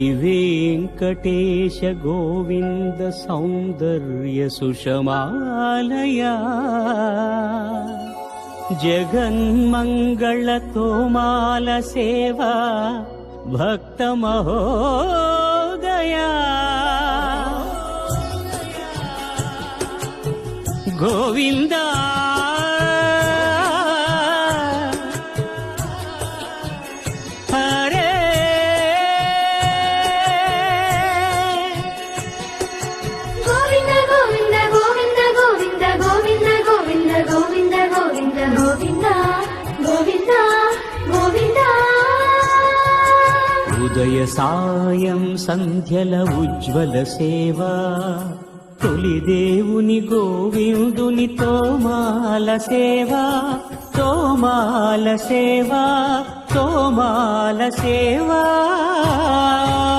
वेङ्कटेश गोविन्द सौन्दर्य सुषमालया जगन्मङ्गल तोमाल सेवा भक्त महोदया गोविन्दा ఉదయ సాయం సంధ్యల ఉజ్వల సేవా తొలి దేవుని గోవిందుని తోమాల సేవా తోమాల సేవా తోమాల సేవా